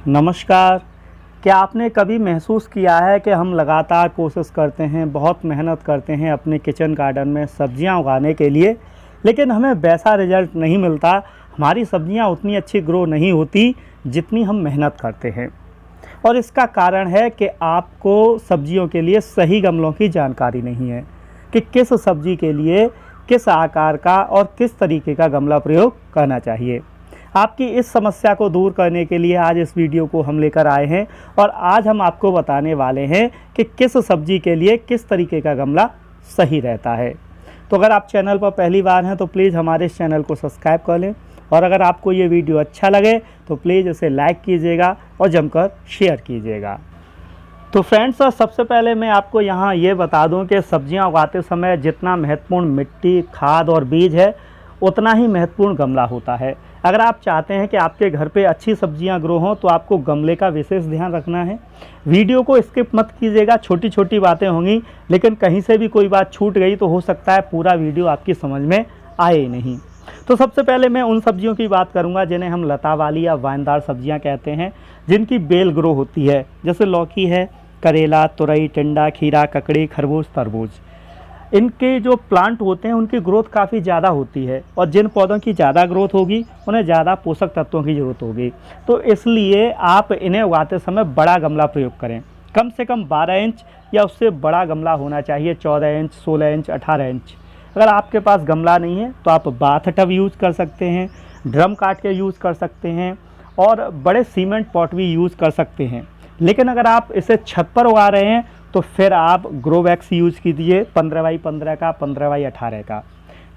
नमस्कार। क्या आपने कभी महसूस किया है कि हम लगातार कोशिश करते हैं, बहुत मेहनत करते हैं अपने किचन गार्डन में सब्जियां उगाने के लिए, लेकिन हमें वैसा रिज़ल्ट नहीं मिलता, हमारी सब्जियां उतनी अच्छी ग्रो नहीं होती जितनी हम मेहनत करते हैं। और इसका कारण है कि आपको सब्जियों के लिए सही गमलों की जानकारी नहीं है कि किस सब्जी के लिए किस आकार का और किस तरीके का गमला प्रयोग करना चाहिए। आपकी इस समस्या को दूर करने के लिए आज इस वीडियो को हम लेकर आए हैं और आज हम आपको बताने वाले हैं कि किस सब्जी के लिए किस तरीके का गमला सही रहता है। तो अगर आप चैनल पर पहली बार हैं तो प्लीज़ हमारे इस चैनल को सब्सक्राइब कर लें और अगर आपको ये वीडियो अच्छा लगे तो प्लीज़ इसे लाइक कीजिएगा और जमकर शेयर कीजिएगा। तो फ्रेंड्स, सबसे पहले मैं आपको यहाँ ये बता दूँ कि सब्जियाँ उगाते समय जितना महत्वपूर्ण मिट्टी, खाद और बीज है उतना ही महत्वपूर्ण गमला होता है। अगर आप चाहते हैं कि आपके घर पे अच्छी सब्जियां ग्रो हों तो आपको गमले का विशेष ध्यान रखना है। वीडियो को स्किप मत कीजिएगा, छोटी छोटी बातें होंगी, लेकिन कहीं से भी कोई बात छूट गई तो हो सकता है पूरा वीडियो आपकी समझ में आए ही नहीं। तो सबसे पहले मैं उन सब्जियों की बात करूंगा जिन्हें हम लता वाली या वाइनदार सब्जियां कहते हैं, जिनकी बेल ग्रो होती है, जैसे लौकी है, करेला, तुरई, टिंडा, खीरा, ककड़ी, खरबूज, तरबूज। इनके जो प्लांट होते हैं उनकी ग्रोथ काफ़ी ज़्यादा होती है और जिन पौधों की ज़्यादा ग्रोथ होगी उन्हें ज़्यादा पोषक तत्वों की ज़रूरत होगी। तो इसलिए आप इन्हें उगाते समय बड़ा गमला प्रयोग करें। कम से कम 12 इंच या उससे बड़ा गमला होना चाहिए, 14 इंच, 16 इंच, 18 इंच। अगर आपके पास गमला नहीं है तो आप बाथ टब यूज़ कर सकते हैं, ड्रम काट के यूज़ कर सकते हैं और बड़े सीमेंट पॉट भी यूज़ कर सकते हैं। लेकिन अगर आप इसे छत पर उगा रहे हैं तो फिर आप ग्रो बैग्स यूज़ कीजिए, 15x15 का, 15x18 का।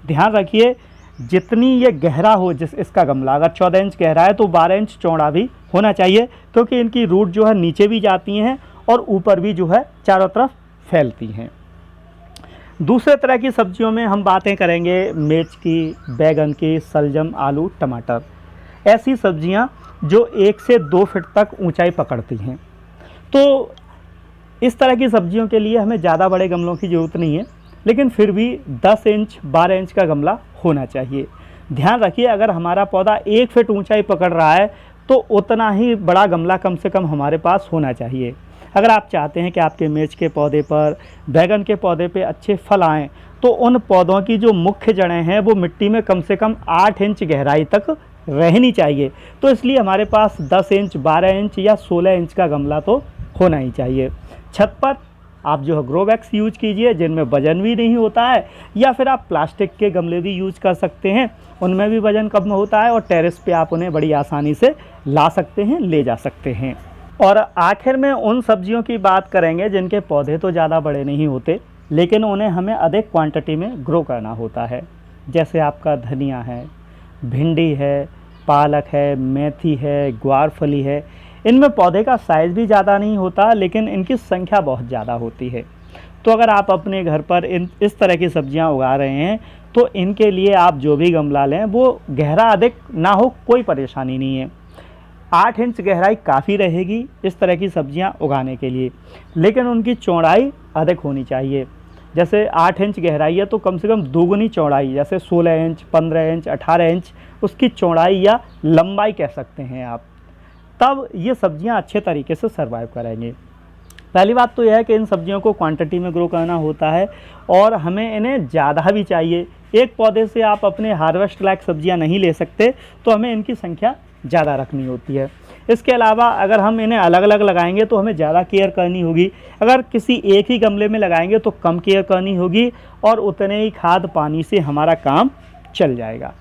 ध्यान रखिए जितनी ये गहरा हो इसका गमला, अगर 14 इंच गहरा है तो 12 इंच चौड़ा भी होना चाहिए, क्योंकि इनकी रूट जो है नीचे भी जाती हैं और ऊपर भी जो है चारों तरफ फैलती हैं। दूसरे तरह की सब्जियों में हम बातें करेंगे मिर्च की, बैगन की, सलजम, आलू, टमाटर। ऐसी सब्जियां जो 1 से 2 फीट तक ऊंचाई पकड़ती हैं। तो इस तरह की सब्जियों के लिए हमें ज़्यादा बड़े गमलों की ज़रूरत नहीं है, लेकिन फिर भी 10 इंच, 12 इंच का गमला होना चाहिए। ध्यान रखिए अगर हमारा पौधा 1 फीट ऊंचाई पकड़ रहा है तो उतना ही बड़ा गमला कम से कम हमारे पास होना चाहिए। अगर आप चाहते हैं कि आपके मिर्च के पौधे पर, बैगन के पौधे पे अच्छे फल आएँ तो उन पौधों की जो मुख्य जड़ें हैं वो मिट्टी में कम से कम 8 इंच गहराई तक रहनी चाहिए। तो इसलिए हमारे पास 10 इंच, 12 इंच या 16 इंच का गमला तो होना ही चाहिए। छत पर आप जो है ग्रो बैग्स यूज कीजिए जिनमें वजन भी नहीं होता है, या फिर आप प्लास्टिक के गमले भी यूज कर सकते हैं, उनमें भी वजन कम होता है और टेरेस पे आप उन्हें बड़ी आसानी से ला सकते हैं, ले जा सकते हैं। और आखिर में उन सब्जियों की बात करेंगे जिनके पौधे तो ज़्यादा बड़े नहीं होते लेकिन उन्हें हमें अधिक क्वांटिटी में ग्रो करना होता है, जैसे आपका धनिया है, भिंडी है, पालक है, मेथी है, ग्वारफली है। इनमें पौधे का साइज़ भी ज़्यादा नहीं होता लेकिन इनकी संख्या बहुत ज़्यादा होती है। तो अगर आप अपने घर पर इस तरह की सब्जियां उगा रहे हैं तो इनके लिए आप जो भी गमला लें वो गहरा अधिक ना हो, कोई परेशानी नहीं है। 8 इंच गहराई काफ़ी रहेगी इस तरह की सब्जियां उगाने के लिए, लेकिन उनकी चौड़ाई अधिक होनी चाहिए। जैसे 8 इंच गहराई है तो कम से कम दोगुनी चौड़ाई, जैसे 16 इंच, 15 इंच, 18 इंच उसकी चौड़ाई या लंबाई कह सकते हैं आप। तब ये सब्जियां अच्छे तरीके से सर्वाइव करेंगी। पहली बात तो यह है कि इन सब्जियों को क्वांटिटी में ग्रो करना होता है और हमें इन्हें ज़्यादा भी चाहिए। एक पौधे से आप अपने हार्वेस्ट लायक सब्जियां नहीं ले सकते, तो हमें इनकी संख्या ज़्यादा रखनी होती है। इसके अलावा अगर हम इन्हें अलग अलग लगाएंगे तो हमें ज़्यादा केयर करनी होगी। अगर किसी एक ही गमले में लगाएंगे तो कम केयर करनी होगी और उतने ही खाद पानी से हमारा काम चल जाएगा।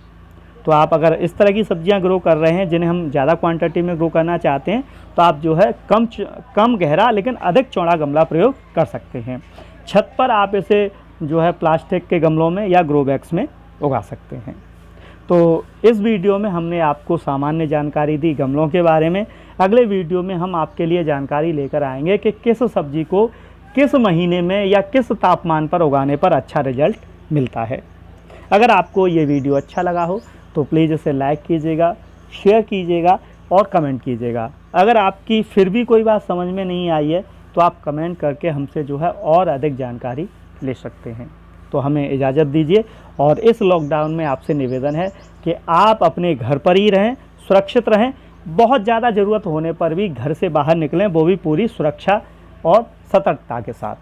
तो आप अगर इस तरह की सब्जियां ग्रो कर रहे हैं जिन्हें हम ज़्यादा क्वांटिटी में ग्रो करना चाहते हैं तो आप जो है कम गहरा लेकिन अधिक चौड़ा गमला प्रयोग कर सकते हैं। छत पर आप इसे जो है प्लास्टिक के गमलों में या ग्रो बैग्स में उगा सकते हैं। तो इस वीडियो में हमने आपको सामान्य जानकारी दी गमलों के बारे में। अगले वीडियो में हम आपके लिए जानकारी लेकर आएंगे कि किस सब्जी को किस महीने में या किस तापमान पर उगाने पर अच्छा रिजल्ट मिलता है। अगर आपको ये वीडियो अच्छा लगा हो तो प्लीज़ इसे लाइक कीजिएगा, शेयर कीजिएगा और कमेंट कीजिएगा। अगर आपकी फिर भी कोई बात समझ में नहीं आई है तो आप कमेंट करके हमसे जो है और अधिक जानकारी ले सकते हैं। तो हमें इजाज़त दीजिए और इस लॉकडाउन में आपसे निवेदन है कि आप अपने घर पर ही रहें, सुरक्षित रहें बहुत ज़्यादा ज़रूरत होने पर भी घर से बाहर निकलें, वो भी पूरी सुरक्षा और सतर्कता के साथ।